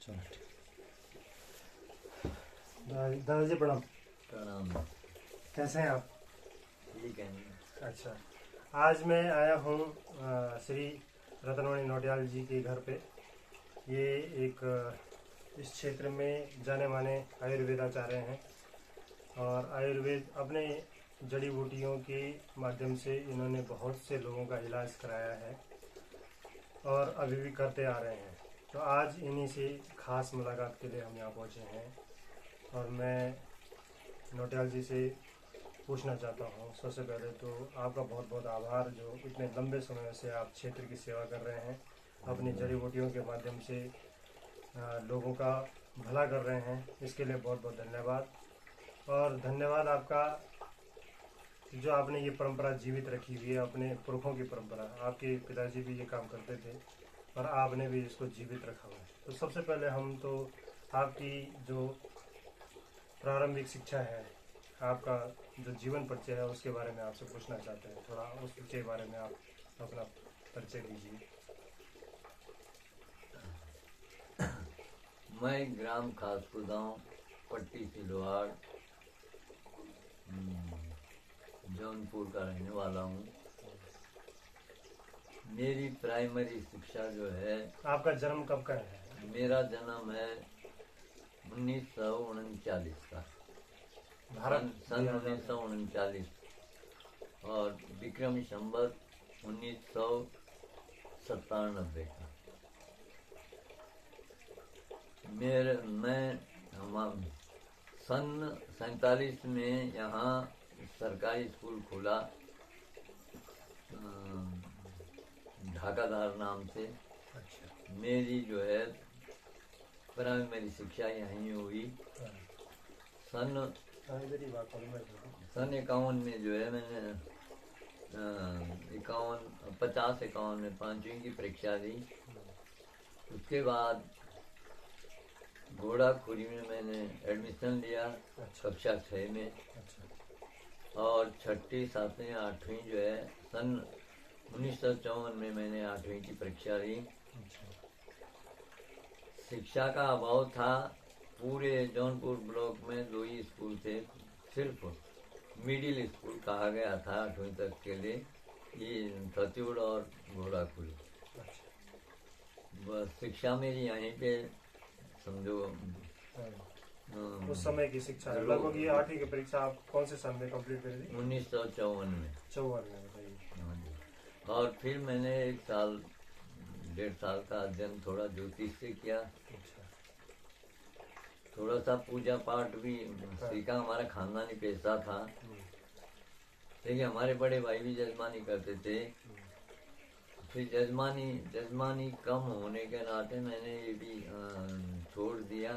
चलो ठीक। दादाजी प्रणाम। प्रणाम। कैसे हैं आप? ठीक है। अच्छा, आज मैं आया हूँ श्री रतनमणि नौटियाल जी के घर पे। ये एक इस क्षेत्र में जाने माने आयुर्वेदाचार्य हैं और आयुर्वेद अपने जड़ी बूटियों के माध्यम से इन्होंने बहुत से लोगों का इलाज कराया है और अभी भी करते आ रहे हैं। तो आज इन्हीं से खास मुलाकात के लिए हम यहाँ पहुँचे हैं और मैं नौटियाल जी से पूछना चाहता हूँ। सबसे पहले तो आपका बहुत बहुत आभार जो इतने लंबे समय से आप क्षेत्र की सेवा कर रहे हैं, अपनी जड़ी बूटियों के माध्यम से लोगों का भला कर रहे हैं। इसके लिए बहुत बहुत धन्यवाद। और धन्यवाद आपका जो आपने ये परंपरा जीवित रखी हुई है, अपने पुरखों की परंपरा। आपके पिताजी भी ये काम करते थे और आपने भी इसको जीवित रखा हुआ है। तो सबसे पहले हम तो आपकी जो प्रारंभिक शिक्षा है, आपका जो जीवन परिचय है, उसके बारे में आपसे पूछना चाहते हैं। थोड़ा उसके बारे में आप अपना परिचय दीजिए। मैं ग्राम खासपुदाव पट्टी सिलवाड़ जौनपुर का रहने वाला हूँ। मेरी प्राइमरी शिक्षा जो है, आपका जन्म कब का है? मेरा जन्म है 1939 का, सन 1939 और विक्रम संवत 1997 का। मैं सन 47 में यहाँ सरकारी स्कूल खुला ढाकाधार नाम से। अच्छा। मेरी जो है प्राइमरी शिक्षा यहीं हुई। सन 51 में जो है मैंने 50-51 में 5वीं की परीक्षा दी। उसके बाद घोड़ाखुरी में मैंने एडमिशन लिया कक्षा 6 में। और 6ठी 7वीं 8वीं जो है सन 1954 में मैंने 8वीं की परीक्षा दी। शिक्षा का अभाव था। पूरे जौनपुर ब्लॉक में 2 ही स्कूल थे, सिर्फ मिडिल स्कूल कहा गया था 8वीं तक के लिए, ये थत्यूड़ और घोड़ाखुरी। बस शिक्षा मेरी यहीं पे समझो। उस समय की शिक्षा लगभग ये 8वीं की परीक्षा आप कौन से साल में कंप्लीट करी थी? 1954 में। 54 में, बताइए। और फिर मैंने 1.5 साल का अध्ययन थोड़ा ज्योतिष से किया। थोड़ा सा पूजा पाठ भी सीखा। हमारा खानदानी पेशा था। देखिए, हमारे बड़े भाई भी जजमानी करते थे। फिर जजमानी कम होने के नाते मैंने ये भी छोड़ दिया।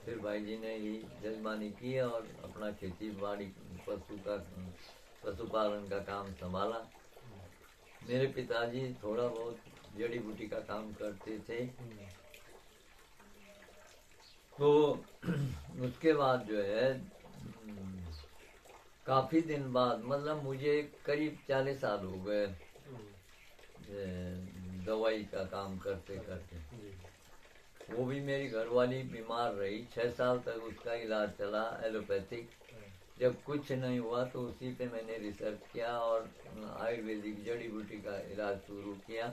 फिर भाई जी ने ही जजमानी की और अपना खेती बाड़ी पशुपालन का काम संभाला। मेरे पिताजी थोड़ा बहुत जड़ी बूटी का काम करते थे। तो उसके बाद जो है काफी दिन बाद, मतलब मुझे करीब 40 साल हो गए दवाई का काम करते करते। वो भी मेरी घरवाली बीमार रही, 6 साल तक उसका इलाज चला एलोपैथिक। जब कुछ नहीं हुआ तो उसी पे मैंने रिसर्च किया और आयुर्वेदिक जड़ी बूटी का इलाज शुरू किया।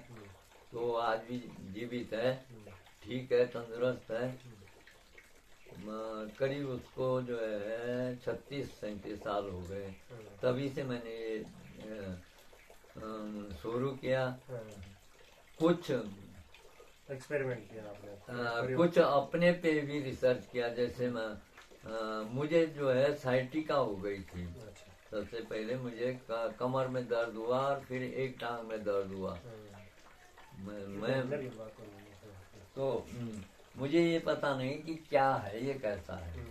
तो आज भी जीवित है, ठीक है, तंदुरुस्त है। करीब उसको जो है 36-37 साल हो गए। तभी से मैंने ये शुरू किया। कुछ एक्सपेरिमेंट किया आपने? कुछ अपने पे भी रिसर्च किया। जैसे मैं मुझे जो है साइटिका हो गई थी। सबसे पहले मुझे कमर में दर्द हुआ और फिर एक टांग में दर्द हुआ। मैं तो मुझे ये पता नहीं कि क्या है, ये कैसा है।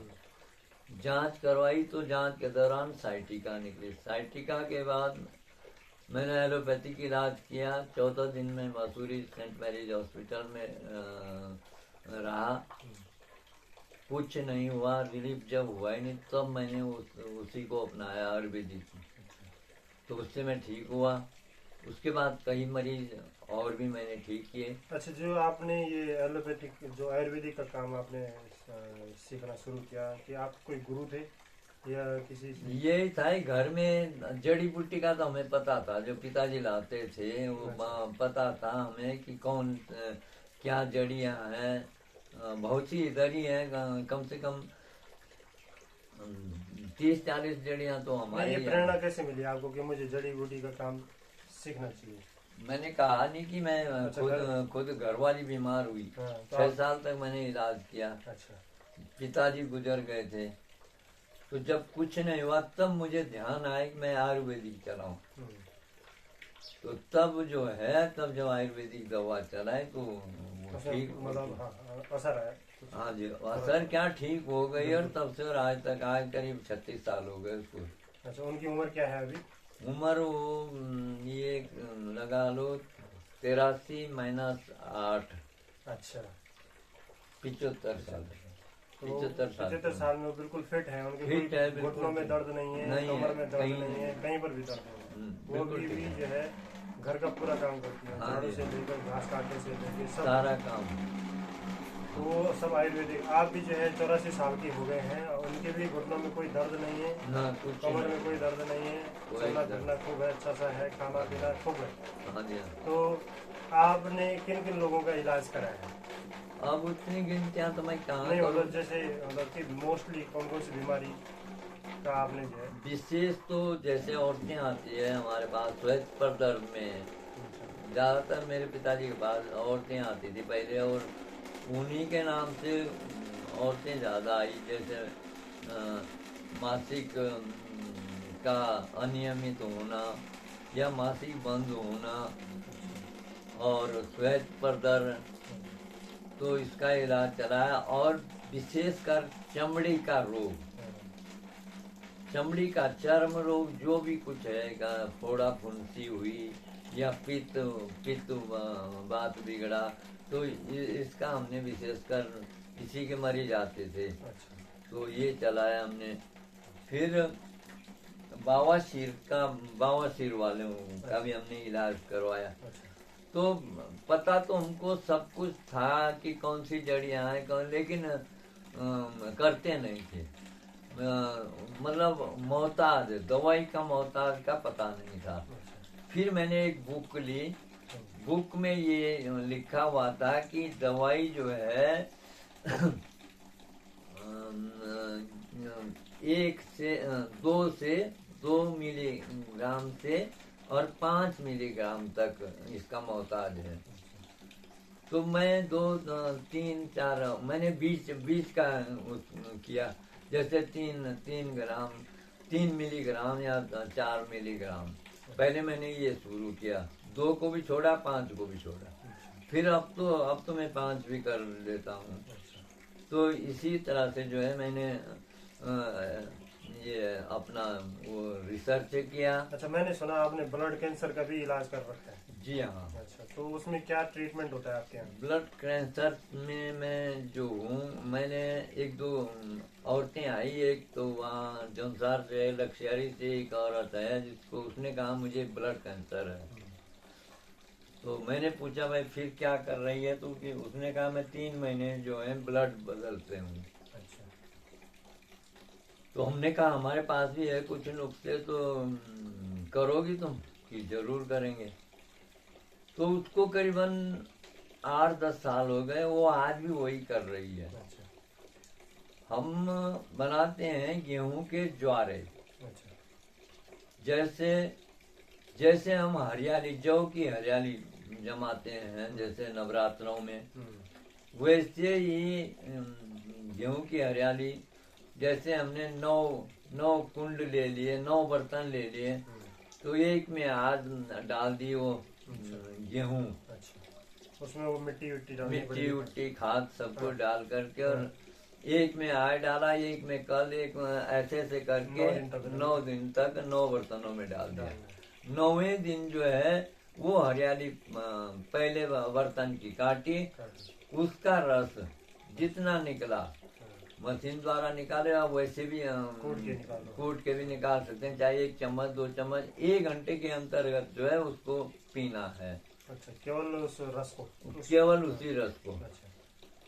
जांच करवाई तो जांच के दौरान साइटिका निकली। साइटिका के बाद मैंने एलोपैथिक इलाज किया। 14 दिन में मसूरी सेंट मैरीज हॉस्पिटल में रहा। कुछ नहीं हुआ। रिलीफ जब हुआ ही नहीं तब मैंने उसी को अपनाया आयुर्वेदिक। तो उससे मैं ठीक हुआ। उसके बाद कई मरीज और भी मैंने ठीक किए। अच्छा, जो आपने ये एलोपैथिक जो आयुर्वेदिक का काम आपने सीखना शुरू किया, कि आप कोई गुरु थे या किसी से? ये था ही, घर में जड़ी बूटी का तो हमें पता था, जो पिताजी लाते थे वो पता था हमें कि कौन क्या जड़ियां हैं। बहुत सी इधर ही है, कम से कम 30-40 जड़ियां तो हमारे ये यहाँ। प्रेरणा कैसे मिली आपको कि मुझे जड़ी बूटी का काम सीखना चाहिए? मैंने कहा नहीं कि मैं अच्छा, खुद घर वाली बीमार हुई, हाँ, तो 6 साल तक मैंने इलाज किया, अच्छा, पिताजी गुजर गए थे। तो जब कुछ नहीं हुआ तब मुझे ध्यान आया कि मैं आयुर्वेदिक चलाऊं। तो तब जो है, तब जब आयुर्वेदिक दवा चलाए तो वो ठीक मतलब असर है कुछ? हाँ जी, असर क्या, ठीक हो गई। और तब से और आज तक, आज करीब 36 साल हो गए उसको। अच्छा, उनकी उम्र क्या है अभी? उम्र वो ये लगा लो 83 माइनस 8, अच्छा, 75 साल। तो 75 साल में वो बिल्कुल फिट है, उनके फिट कोई है, बिल्कुल घुटनों में फिट। दर्द नहीं है, नहीं कमर है, में दर्द कहीं नहीं है, कहीं पर भी दर्द नहीं है। वो बिल्कुल बीवी ठीक जो है घर का पूरा काम करती है, हाँ झाड़ू जी, से लेकर घास काटने से लेकर सब। सारा काम। तो वो सब आयुर्वेदिक। आप भी जो है 84 साल की हो गए हैं, और उनके भी घुटनों में कोई दर्द नहीं है, ना कुछ कमर नहीं। में कोई दर्द नहीं है, कोई चलना दर्द। फिरना खूब है, अच्छा सा है, खाना पीना खूब है। हाँ जी हाँ। तो आपने किन किन लोगों का इलाज कराया है? अब उतनी गिनतियां तो मैं कहाँ नहीं, करूँ। मतलब जैसे मतलब कि मोस्टली कौन कौन सी बीमारी का आपने जो है? विशेष तो जैसे औरतें आती है हमारे पास श्वेत पर दर्द में, ज्यादातर मेरे पिताजी के पास औरतें आती थी पहले, और उन्हीं के नाम से औरतें ज्यादा आई। जैसे मासिक का अनियमित होना या मासिक बंद होना, और श्वेत पर दर्द, तो इसका इलाज चलाया। और विशेषकर चमड़ी का रोग, चमड़ी का चर्म रोग जो भी कुछ है, फोड़ा फुंसी हुई या पित्त बात बिगड़ा, तो इसका हमने विशेषकर किसी के मरीज आते थे अच्छा, तो ये चलाया हमने। फिर बवासीर वालों का भी हमने इलाज करवाया। अच्छा, तो पता तो हमको सब कुछ था कि कौन सी जड़ियां हैं, लेकिन करते नहीं थे। मतलब मोहताज, दवाई का मोहताज का पता नहीं था। फिर मैंने एक बुक ली, बुक में ये लिखा हुआ था कि दवाई जो है 2 मिलीग्राम से और 5 मिलीग्राम तक इसका मोहताज है। तो मैं 2, 3, 4 मैंने 20 का किया, जैसे 3 मिलीग्राम या 4 मिलीग्राम। पहले मैंने ये शुरू किया, 2 को भी छोड़ा, 5 को भी छोड़ा। फिर अब तो मैं 5 भी कर लेता हूँ। तो इसी तरह से जो है मैंने ये अपना वो रिसर्च किया। अच्छा, मैंने सुना आपने ब्लड कैंसर का भी इलाज कर रखा है? जी हाँ। अच्छा, तो उसमें क्या ट्रीटमेंट होता है आपके यहाँ? ब्लड कैंसर में मैं जो हूँ, मैंने 1-2 औरतें आई, एक तो वहाँ जौनसार से लक्ष्यारी से एक औरत है जिसको, उसने कहा मुझे ब्लड कैंसर है। तो मैंने पूछा भाई फिर क्या कर रही है, तो कि उसने कहा मैं 3 महीने जो है ब्लड बदलते हूँ। अच्छा, तो हमने कहा हमारे पास भी है कुछ नुस्खे, तो करोगी तुम? कि जरूर करेंगे। तो उसको करीबन 8-10 साल हो गए, वो आज भी वही कर रही है। अच्छा, हम बनाते हैं गेहूं के ज्वारे, अच्छा, जैसे हम हरियाली, जौ की हरियाली जमाते हैं जैसे नवरात्रों में, वैसे ही गेहूं की हरियाली, जैसे हमने 9 कुंड ले लिए, 9 बर्तन ले लिए, तो एक में आज डाल दी वो गेहूं, अच्छा, उसमें वो मिट्टी मिट्टी उट्टी खाद सबको डाल करके, और एक में आज डाला, एक में कल, एक में ऐसे ऐसे करके 9 दिन तक 9 बर्तनों में डाल दिया। 9वें दिन जो है वो हरियाली पहले बर्तन की काटी, उसका रस जितना निकला मशीन द्वारा निकाले, आप वैसे भी कूट के भी निकाल सकते हैं, चाहे 1 चम्मच 2 चम्मच, 1 घंटे के अंतर्गत जो है उसको पीना है। अच्छा, केवल उस रस को? केवल उसी रस को। अच्छा।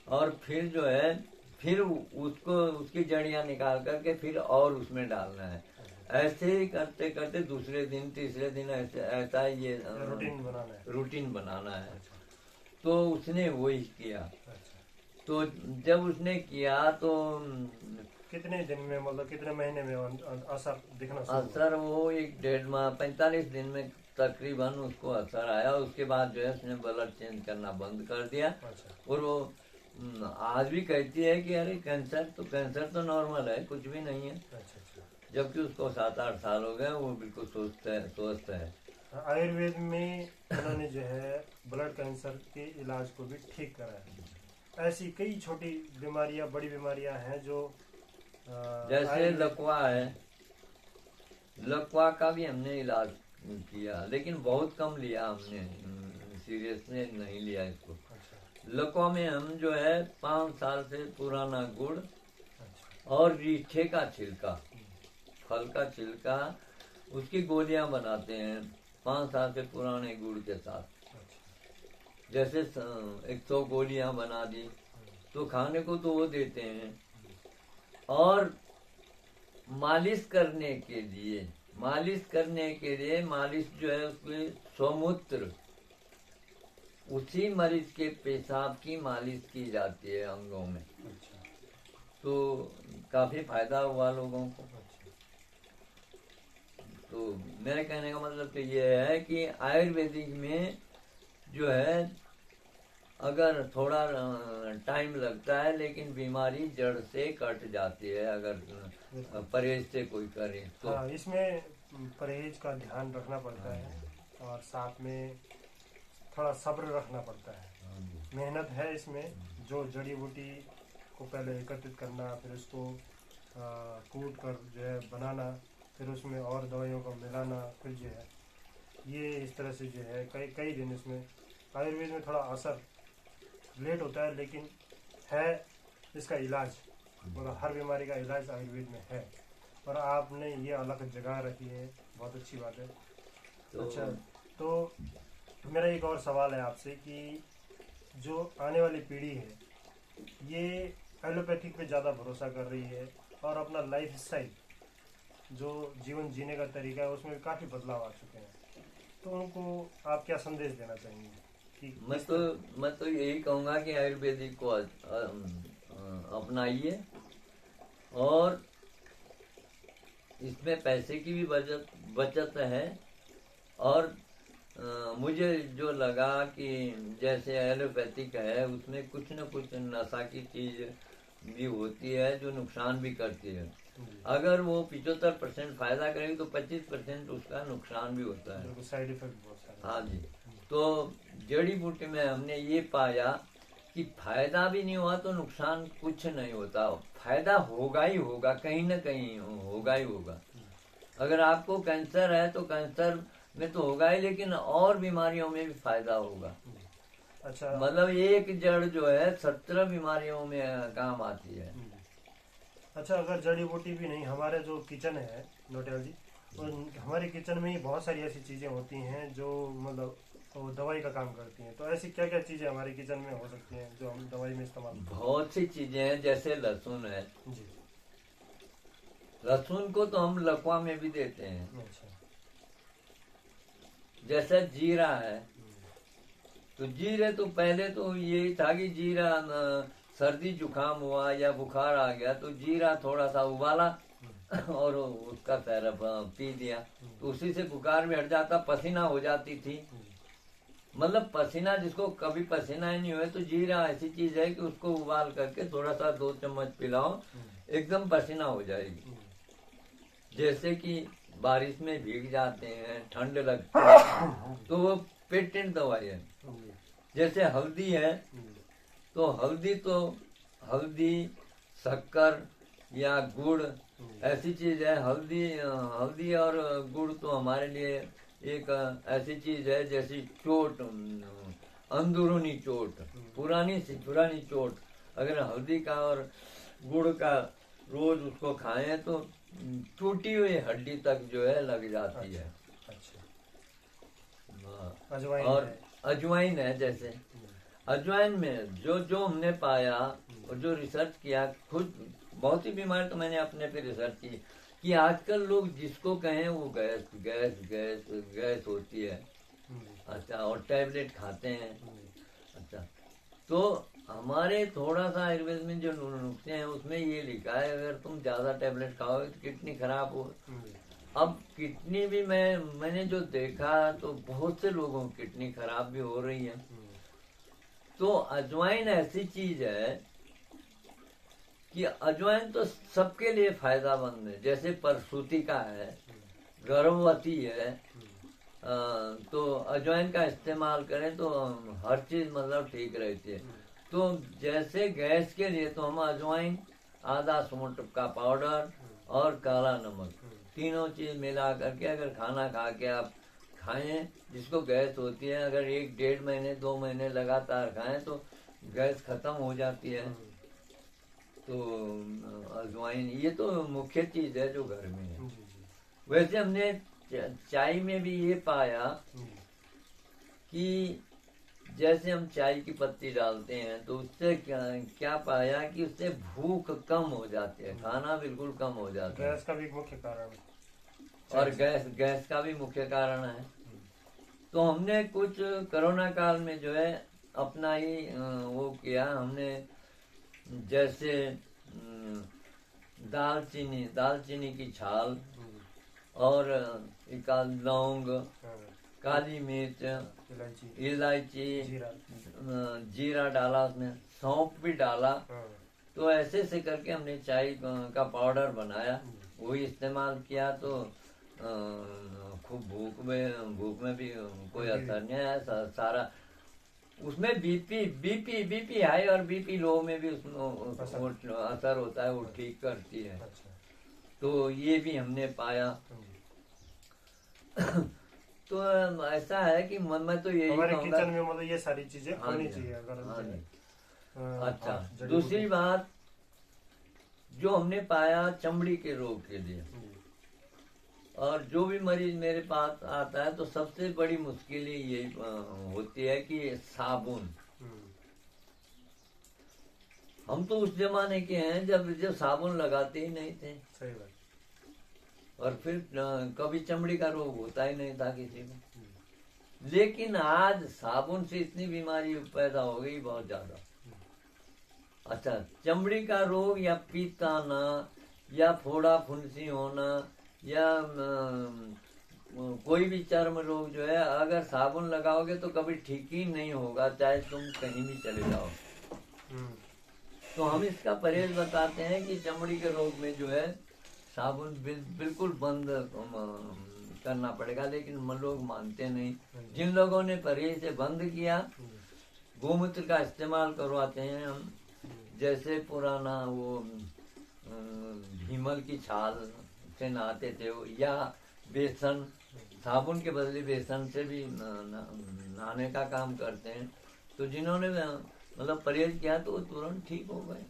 और फिर जो है फिर उसको उसकी जड़ियां निकाल करके फिर और उसमें डालना है। ऐसे ही करते करते दूसरे दिन तीसरे दिन ऐसे ऐसा ये रूटीन बनाना है। तो उसने वही किया। अच्छा। तो जब उसने किया तो कितने दिन में, मतलब कितने महीने में असर दिखना शुरू हुआ? असर वो 1-1.5 माह 45 दिन में तकरीबन उसको असर आया। उसके बाद जो है उसने ब्लड चेंज करना बंद कर दिया। अच्छा। और वो आज भी कहती है कि अरे कैंसर तो नॉर्मल है, कुछ भी नहीं है। अच्छा। जबकि उसको 7-8 साल हो गए, वो बिल्कुल स्वस्थ है। आयुर्वेद में उन्होंने जो है ब्लड कैंसर के इलाज को भी ठीक करा है। ऐसी कई छोटी बीमारियां, बड़ी बीमारियां हैं जो जैसे लकवा है, लकवा का भी हमने इलाज किया, लेकिन बहुत कम लिया हमने, सीरियसली नहीं लिया इसको। अच्छा। लकवा में हम जो है 5 साल से पुराना गुड़ अच्छा। और रीठे का छिलका, फल का छिलका, उसकी गोलियां बनाते हैं 5 साल से पुराने गुड़ के साथ। अच्छा। जैसे 100 गोलियां बना दी तो खाने को तो वो देते हैं। और मालिश करने के लिए मालिश जो है उसके स्वमूत्र, उसी मरीज के पेशाब की मालिश की जाती है अंगों में। अच्छा। तो काफी फायदा हुआ लोगों को। अच्छा। तो मेरे कहने का मतलब तो ये है कि आयुर्वेदिक में जो है अगर थोड़ा टाइम लगता है, लेकिन बीमारी जड़ से कट जाती है अगर परहेज से कोई करे तो। हाँ, इसमें परहेज का ध्यान रखना पड़ता है और साथ में थोड़ा सब्र रखना पड़ता है। मेहनत है इसमें, जो जड़ी बूटी को पहले एकत्रित करना, फिर उसको कूट कर जो है बनाना, फिर उसमें और दवाइयों को मिलाना, फिर जो है ये इस तरह से जो है कई दिन इसमें आयुर्वेद में थोड़ा असर लेट होता है, लेकिन है इसका इलाज, मतलब हर बीमारी का इलाज आयुर्वेद में है। और आपने ये अलग जगह रखी है, बहुत अच्छी बात है। अच्छा, तो मेरा एक और सवाल है आपसे कि जो आने वाली पीढ़ी है ये एलोपैथिक पे ज़्यादा भरोसा कर रही है और अपना लाइफ स्टाइल, जो जीवन जीने का तरीका है, उसमें काफ़ी बदलाव आ चुके हैं। तो उनको आप क्या संदेश देना चाहेंगे? मैं तो यही कहूँगा कि आयुर्वेदिक को अपनाइए, और इसमें पैसे की भी बचत है। और मुझे जो लगा कि जैसे एलोपैथिक है उसमें कुछ न कुछ नशा की चीज भी होती है जो नुकसान भी करती है। अगर वो 75% फायदा करेगी तो 25% उसका नुकसान भी होता है, साइड इफेक्ट बहुत सारे। हाँ जी। तो जड़ी बूटी में हमने ये पाया कि फायदा भी नहीं हुआ तो नुकसान कुछ नहीं होता, फायदा होगा ही होगा, कहीं ना कहीं होगा ही होगा। अगर आपको कैंसर है तो कैंसर में तो होगा ही, लेकिन और बीमारियों में भी फायदा होगा। अच्छा, मतलब एक जड़ जो है 17 बीमारियों में काम आती है। अच्छा, अगर जड़ी बूटी भी नहीं, हमारे जो किचन है नोटियाल जी, तो हमारे किचन में ही बहुत सारी ऐसी चीज़ें होती हैं जो मतलब तो दवाई का काम करती हैं। तो ऐसी क्या क्या चीज़ें हमारे किचन में हो सकती हैं जो हम दवाई में इस्तेमाल करते हैं? बहुत सी चीजें हैं, जैसे लहसुन है जी। लहसुन को तो हम लकवा में भी देते हैं। अच्छा। जैसे जीरा है, तो जीरे तो पहले तो यही था कि जीरा सर्दी जुकाम हुआ या बुखार आ गया तो जीरा थोड़ा सा उबाला और उसका सिरप पी दिया, तो उसी से बुखार भी हट जाता, पसीना हो जाती थी। मतलब पसीना, जिसको कभी पसीना ही नहीं हुआ, तो जीरा ऐसी चीज है कि उसको उबाल करके थोड़ा सा 2 चम्मच पिलाओ, एकदम पसीना हो जाएगी। जैसे कि बारिश में भीग जाते हैं, ठंड लगती है, तो वो पेटेंट दवाई है। जैसे हल्दी है, तो हल्दी शक्कर या गुड़ ऐसी चीज है। हल्दी और गुड़ तो हमारे लिए एक ऐसी चीज है जैसी चोट, अंदरूनी चोट, पुरानी चोट, अगर हल्दी का और गुड़ का रोज उसको खाएं तो टूटी हुई हड्डी तक जो है लग जाती है। अच्छा। हाँ। अजवाइन और है। अजवाइन है, जैसे अजवाइन में जो जो हमने पाया और जो रिसर्च किया, खुद बहुत ही बीमार, तो मैंने अपने पे रिसर्च की कि आजकल लोग जिसको कहें वो गैस गैस गैस गैस होती है। अच्छा, और टैबलेट खाते हैं। अच्छा, तो हमारे थोड़ा सा आयुर्वेद में जो नुस्खे हैं उसमें ये लिखा है अगर तुम ज्यादा टैबलेट खाओगे तो किडनी खराब हो। अब किडनी भी मैंने जो देखा तो बहुत से लोगों की किडनी खराब भी हो रही है। तो अजवाइन ऐसी चीज है कि अजवाइन तो सबके लिए फायदामंद है। जैसे प्रसूति का है, गर्भवती है, तो अजवाइन का इस्तेमाल करें तो हर चीज मतलब ठीक रहती है। तो जैसे गैस के लिए तो हम अजवाइन, आधा सौंठ का पाउडर और काला नमक, तीनों चीज मिला करके अगर खाना खा के आप खाएं, जिसको गैस होती है, अगर 1-1.5 महीने 2 महीने लगातार खाएं तो गैस खत्म हो जाती है। तो अजवाइन ये तो मुख्य चीज है जो घर में है। वैसे हमने चाय में भी ये पाया कि जैसे हम चाय की पत्ती डालते हैं तो उससे क्या पाया कि उससे भूख कम हो जाती है, खाना बिल्कुल कम हो जाता है। गैस का भी मुख्य कारण है, और गैस का भी मुख्य कारण है। तो हमने कुछ कोरोना काल में जो है अपना ही वो किया हमने। जैसे दालचीनी की छाल और एक लौंग, काली मिर्च, इलायची, जीरा डाला, उसमें सौंफ भी डाला। तो ऐसे से करके हमने चाय का पाउडर बनाया, वही इस्तेमाल किया। तो खूब भूख में भी कोई असर नहीं आया। सारा उसमें बीपी हाई और बीपी लो में भी उसमें असर होता है, वो ठीक करती है। तो ये भी हमने पाया। तो ऐसा है कि मैं तो यही हमारे कहूँगा, किचन में मतलब ये सारी चीजें होनी चाहिए अगर अच्छा, दूसरी बात जो हमने पाया चमड़ी के रोग के लिए, और जो भी मरीज मेरे पास आता है तो सबसे बड़ी मुश्किल यही होती है कि साबुन। हम तो उस जमाने के हैं जब साबुन लगाते ही नहीं थे। सही बात। और फिर कभी चमड़ी का रोग होता ही नहीं था किसी को। लेकिन आज साबुन से इतनी बीमारी पैदा हो गई, बहुत ज्यादा। अच्छा, चमड़ी का रोग या पित्त आना या फोड़ा फुंसी होना या कोई भी चर्म रोग जो है, अगर साबुन लगाओगे तो कभी ठीक ही नहीं होगा, चाहे तुम कहीं भी चले जाओ। तो हम इसका परहेज बताते हैं कि चमड़ी के रोग में जो है साबुन बिल्कुल बंद करना पड़ेगा, लेकिन लोग मानते नहीं। जिन लोगों ने परहेज से बंद किया, गोमूत्र का इस्तेमाल करवाते हैं हम। जैसे पुराना वो भीमल की छाल से नहाते थे, या बेसन, साबुन के बदले बेसन से भी नहाने का काम करते हैं। तो जिन्होंने मतलब परहेज किया तो तुरंत ठीक हो गए।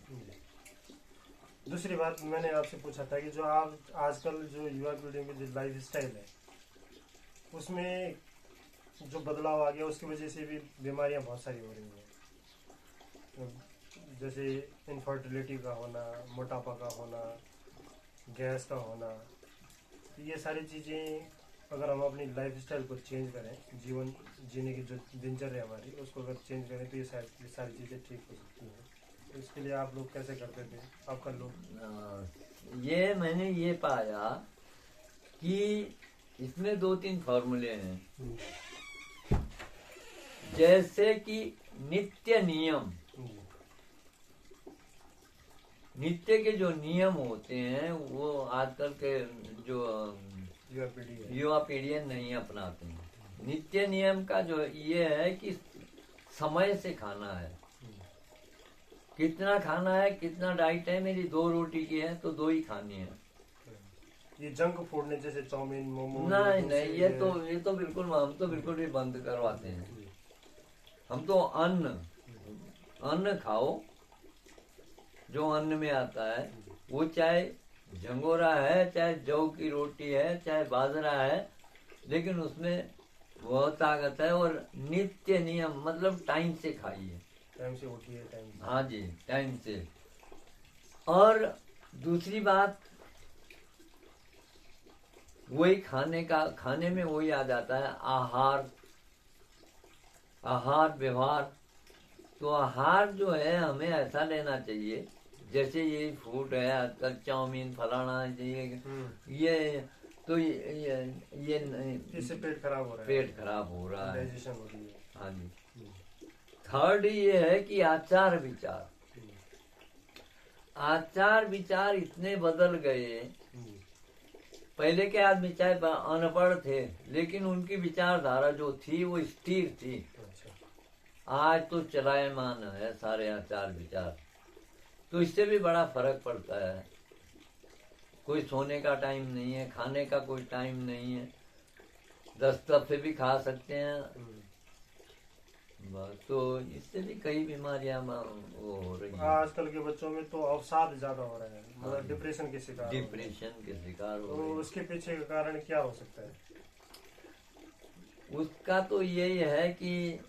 दूसरी बात मैंने आपसे पूछा था कि जो आप आजकल जो युवा पीढ़ी में जो लाइफ स्टाइल है उसमें जो बदलाव आ गया, उसकी वजह से भी बीमारियां बहुत सारी हो रही हैं। तो जैसे इनफर्टिलिटी का होना, मोटापा का होना, गैस का होना, ये सारी चीज़ें अगर हम अपनी लाइफ स्टाइल को चेंज करें, जीवन जीने की जो दिनचर्या हमारी उसको अगर चेंज करें तो ये सारी चीज़ें ठीक हो सकती हैं। तो इसके लिए आप लोग कैसे करते थे, आपका लोग? ये मैंने ये पाया कि इसमें 2-3 फॉर्मूले हैं। जैसे कि नित्य नियम, नित्य के जो नियम होते हैं वो आजकल के जो युवा पीढ़ी नहीं अपनाते हैं। नित्य नियम का जो ये है कि समय से खाना है, कितना खाना है, कितना डाइट है। मेरी 2 रोटी की है तो 2 ही खानी है। ये जंक फूड ने जैसे चाउमीन, मोमो, नहीं, ये तो बिल्कुल, हम तो बिल्कुल भी बंद करवाते हैं। हम तो अन्न खाओ, जो अन्न में आता है, वो चाहे झंगोरा है, चाहे जौ की रोटी है, चाहे बाजरा है, लेकिन उसमें बहुत ताकत है। और नित्य नियम मतलब टाइम से खाइए। टाइम से उठिए, टाइम से। हाँ जी, टाइम से। और दूसरी बात, वही खाने में वही आ जाता है, आहार व्यवहार। तो आहार जो है हमें ऐसा लेना चाहिए, जैसे ये फूड है आजकल, चाउमीन फलाना ये तो इससे पेट खराब हो रहा है, पेट खराब हो रहा है, डाइजेशन हो रही है। हाँ जी। थर्ड ये है कि आचार विचार इतने बदल गए। पहले के आदमी चाहे अनपढ़ थे, लेकिन उनकी विचारधारा जो थी वो स्थिर थी। आज तो चलायमान है सारे आचार विचार, तो इससे भी बड़ा फर्क पड़ता है। कोई सोने का टाइम नहीं है, खाने का कोई टाइम नहीं है, 10 दफे भी खा सकते हैं बस। तो इससे भी कई बीमारियां वो हो रही है। आजकल के बच्चों में तो अवसाद ज्यादा हो रहा है, मतलब डिप्रेशन के शिकार हो रहे हैं। उसके पीछे का कारण क्या हो सकता है? उसका तो यही है कि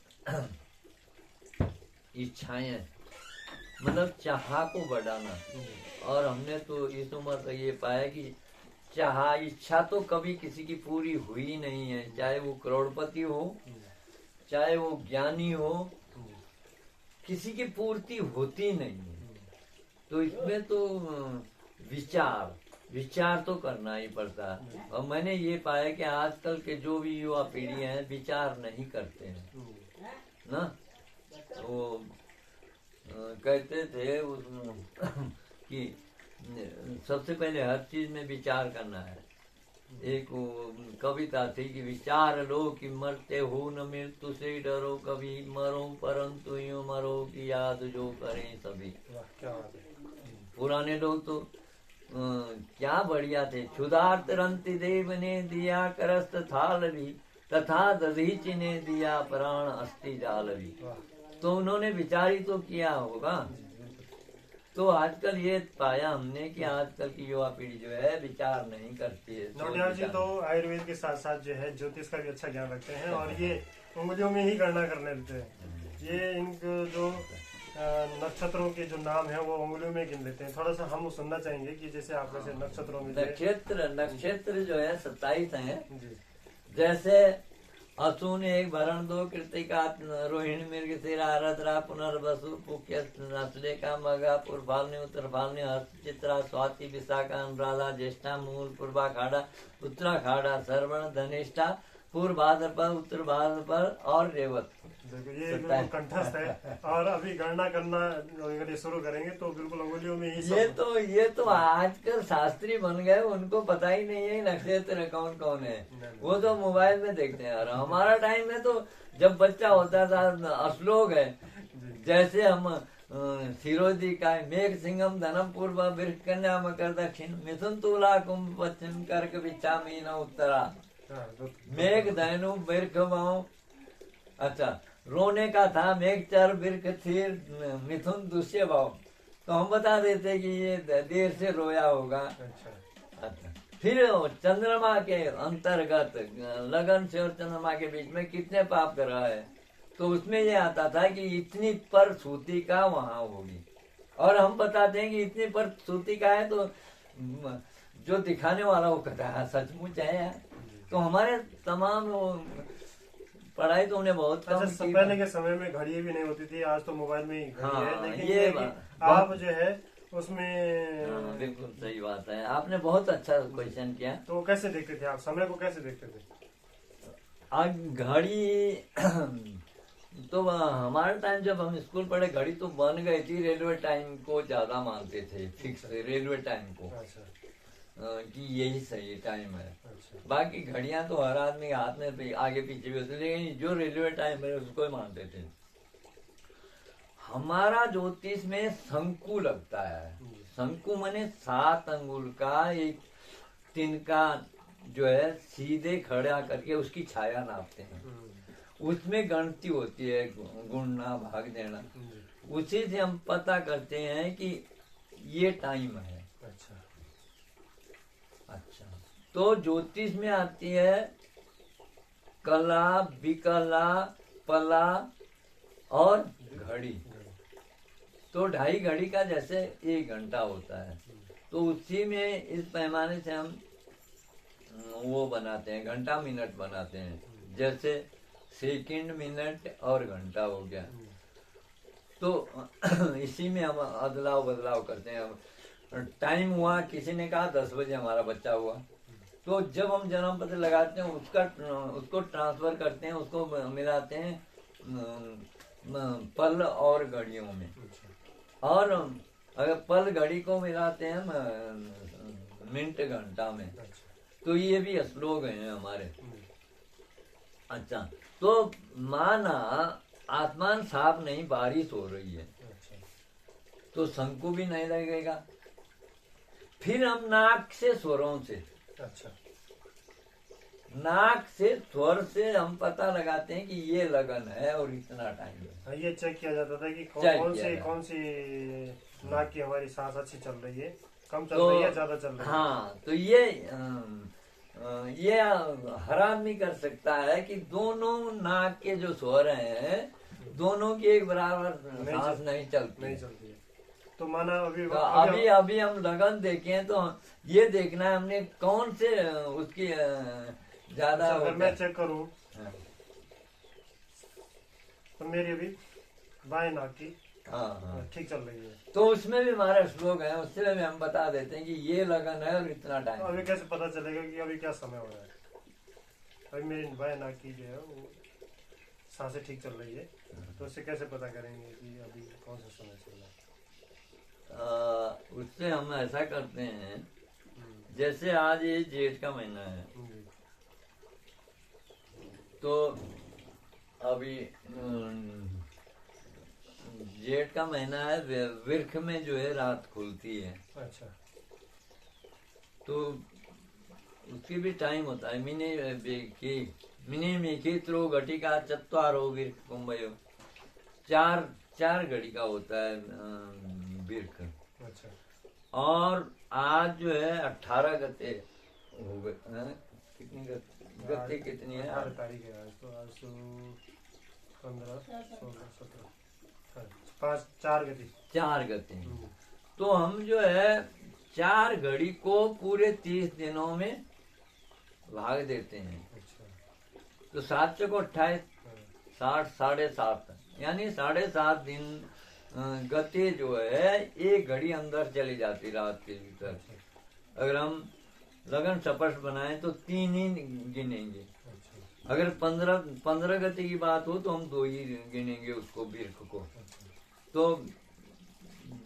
इच्छाएं, मतलब चाह को बढ़ाना। और हमने तो इस उम्र तक ये पाया कि इच्छा तो कभी किसी की पूरी हुई नहीं है, चाहे वो करोड़पति हो, चाहे वो ज्ञानी हो, किसी की पूर्ति होती नहीं है। तो इसमें तो विचार तो करना ही पड़ता है। और मैंने ये पाया कि आजकल के जो भी युवा पीढ़ी है विचार नहीं करते हैं ना। वो कहते थे कि सबसे पहले हर चीज में विचार करना है। एक कविता थी कि विचार लो कि मरते हो न मृत्यु से डरो, कभी मरो परंतु यूं मरो कि याद जो करें सभी। पुराने लोग तो क्या बढ़िया थे। क्षुधार्त रंति देव ने दिया करस्त थाल भी, तथा दधीचि ने दिया प्राण अस्थि जाल भी। तो उन्होंने विचार ही तो किया होगा। तो आजकल ये पाया हमने कि आजकल की युवा पीढ़ी जो है विचार नहीं करती है। नौटियाल जी तो आयुर्वेद के साथ साथ जो है ज्योतिष का भी अच्छा ज्ञान रखते हैं, और ये उंगलियों में ही गणना करने लेते हैं। ये इनको जो नक्षत्रों के जो नाम है वो उंगलियों में गिन लेते हैं। थोड़ा सा हम सुनना चाहेंगे कि जैसे आप जैसे नक्षत्रों में नक्षत्र जो है 27 है। जैसे असून 1 भरण 2 कृतिका रोहिणी मृगशिरा आरद्रा पुनर्वसु पुष्य नस्लेका मघा पूर्वाल्नि उत्तरभाल्नि हस्त चित्रा स्वाति विशाखा अनुराधा ज्येष्ठा मूल पूर्वाखाड़ा उत्तराखाड़ा श्रवण धनिष्ठा पूर्व भाद्रपद उत्तर भाद्रपद और रेवत। देखो ये बिल्कुल कंठस्थ है। और अभी गणना करना अगर शुरू करेंगे तो बिल्कुल अंगुलियों में ही ये तो आजकल शास्त्री बन गए, उनको पता ही नहीं है नक्षत्र कौन कौन है। वो तो मोबाइल में देखते हैं। और हमारा टाइम में तो जब बच्चा होता था अश्लोक है, जैसे हम सिरोजी का मेघ सिंहम धनम पूर्व वृक्ष कन्या मकर दक्षिण मिथुन तुला कुंभ पश्चिम कर्क विच्छा मीन उत्तरा मेघ धनु वृक्ष भाव। अच्छा, रोने का था मेघ चर वृक्ष थीर मिथुन दुष्य भाव। तो हम बता देते कि ये देर से रोया होगा। अच्छा, फिर चंद्रमा के अंतर्गत लगन से और चंद्रमा के बीच में कितने पाप कर रहा है, तो उसमें ये आता था कि इतनी पर सूतिका वहां होगी। और हम बताते हैं कि इतनी पर सूतिका है, तो जो दिखाने वाला वो कहता है सचमुच है। तो हमारे तमाम पढ़ाई तो उन्हें बहुत कम की। पहले के समय में घड़ी भी नहीं होती थी, आज तो मोबाइल में ही घड़ी है। लेकिन ये आप जो है उसमें बिल्कुल सही बात है। आपने बहुत अच्छा क्वेश्चन किया। तो कैसे देखते थे आप, समय को कैसे देखते थे? आज घड़ी तो हमारे टाइम जब हम स्कूल पढ़े घड़ी तो बन गई थी। रेलवे टाइम को ज्यादा मानते थे, फिक्स रेलवे टाइम को। अच्छा। कि यही सही टाइम है। अच्छा। बाकी घड़ियां तो हर आदमी के हाथ में आगे पीछे भी होती, लेकिन जो रेलवे टाइम है उसको ही मानते थे। हमारा ज्योतिष में शंकु लगता है। शंकु माने 7 अंगुल का एक तिनका जो है सीधे खड़ा करके उसकी छाया नापते हैं। उसमें गणती होती है, गुणना भाग देना। उसी से हम पता करते हैं कि ये टाइम है। अच्छा, तो ज्योतिष में आती है कला, विकला, पला और घड़ी। तो 2.5 घड़ी का जैसे 1 घंटा होता है, तो उसी में इस पैमाने से हम वो बनाते हैं, घंटा मिनट बनाते हैं। जैसे सेकंड, मिनट और घंटा हो गया, तो इसी में हम अदलाव बदलाव करते हैं। टाइम हुआ, किसी ने कहा 10 बजे हमारा बच्चा हुआ, तो जब हम जन्म पत्र लगाते हैं उसको ट्रांसफर करते हैं, उसको मिलाते हैं पल और घड़ियों में। और अगर पल घड़ी को मिलाते हैं मिनट घंटा में। तो ये भी श्लोक हैं हमारे। अच्छा, तो माना आसमान साफ नहीं, बारिश हो रही है, तो शंकु भी नहीं लगेगा। फिर हम नाक से स्वरों से, अच्छा, नाक से स्वर से हम पता लगाते हैं कि ये लगन है और इतना टाइम है। ये चेक किया जाता था कि कौन सी नाक की हमारी सांस अच्छी चल रही है, कम चल रही है, ज्यादा चल रही है। हाँ, तो ये हर आदमी कर सकता है कि दोनों नाक के जो स्वर हैं, दोनों की एक बराबर सांस नहीं चलती है। तो माना अभी हम लगन देखें तो ये देखना है हमने कौन से उसकी ज्यादा। अगर मैं चेक करूं तो मेरी अभी बाएं नाक की ठीक चल रही है। तो उसमें भी हमारा श्लोक है, उससे भी हम बता देते हैं कि ये लगन है और इतना टाइम। अभी कैसे पता चलेगा कि अभी क्या समय हो रहा है? अभी मेरी बाएं नाक की जो है वो सांसें ठीक चल रही है, तो उससे कैसे पता करेंगे कि अभी कौन सा समय चल रहा है? उससे हम ऐसा करते हैं, जैसे आज ये जेठ का महीना है, तो अभी जेठ का महीना है, वृक्ष में जो है रात खुलती है। अच्छा, तो उसकी भी टाइम होता है। मिने मेघे त्रो घटिका चत्वारो वृक्ष कुंभयो, 4 घड़ी का होता है वृक्ष। अच्छा, और आज जो है 18 गते हो गए। कितनी गते कितनी है? 18 तारीख है आज। तो आज 15, 16, 17, 4 गति। 4 गते। तो हम जो है 4 घड़ी को पूरे 30 दिनों में भाग देते हैं। अच्छा, तो 7 चौको 28, 60, 7.5, यानी 7.5 दिन गति जो है 1 घड़ी अंदर चली जाती रात के भीतर। अगर हम लगन स्पष्ट बनाए तो 3 ही गिनेंगे। अगर 15 गति की बात हो तो हम 2 ही गिनेंगे उसको, वृक्ष को। तो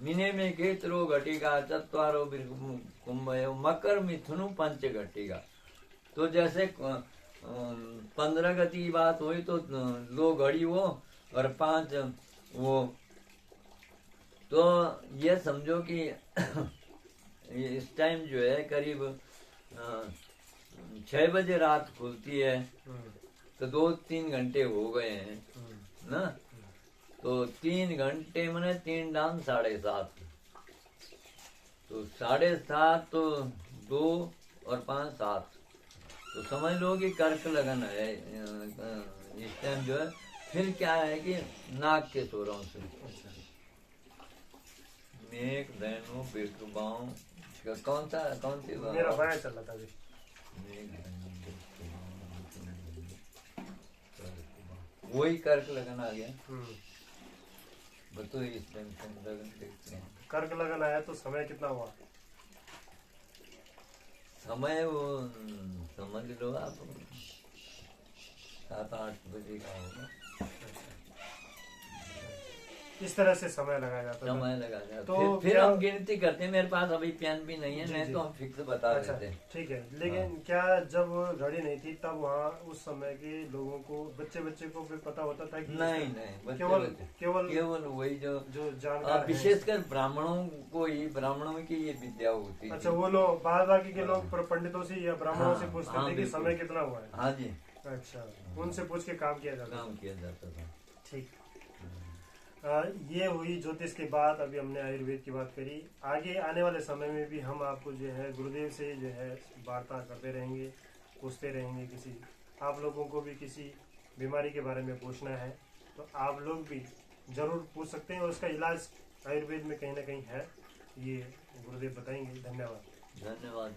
मिने में केतरो घटिका चत्वारो वृक्ष कुंभयो मकर मिथुनु पंच घटिका। तो जैसे 15 गति की बात हुई तो 2 घड़ी वो और 5 वो। तो ये समझो कि इस टाइम जो है करीब 6 बजे रात खुलती है, तो 2-3 घंटे हो गए हैं ना। तो 3 घंटे मैंने 3 डाम 7.5, तो 7.5 तो 2 और 5 7, तो समझ लो कि कर्क लगन है इस टाइम जो है। फिर क्या है कि नाक के स्वरों से मेघ दैनो बेटुबाओं, कौन सी मेरा बाया चल रहा था अभी। वही कर्क लगन आ गया। बताओ इस टाइम लगन देखते हैं। कर्क लगन आया तो समय कितना हुआ? समय वो समझ लो आप 7-8 बजे का होगा। इस तरह से समय लगाया जाता है। समय लगा जाता तो फिर हम गिनती करते हैं। मेरे पास अभी पेन भी नहीं है, नहीं तो हम फिक्स बता देते हैं। ठीक है, लेकिन क्या जब घड़ी नहीं थी तब वहाँ उस समय के लोगों को, बच्चे को भी पता होता था कि नहीं, केवल वही जो जानकार, विशेषकर ब्राह्मणों को ही, ब्राह्मणों की ये विद्या होती है। अच्छा, वो लोग बाकी के लोग पंडितों से या ब्राह्मणों से पूछते थे कि समय कितना हुआ है। हाँ जी, अच्छा, उनसे पूछ के काम किया जाता था। ठीक, ये हुई ज्योतिष की बात। अभी हमने आयुर्वेद की बात करी। आगे आने वाले समय में भी हम आपको जो है गुरुदेव से जो है वार्ता करते रहेंगे, पूछते रहेंगे किसी आप लोगों को भी किसी बीमारी के बारे में पूछना है तो आप लोग भी ज़रूर पूछ सकते हैं, और उसका इलाज आयुर्वेद में कहीं ना कहीं है, ये गुरुदेव बताएंगे। धन्यवाद। धन्यवाद।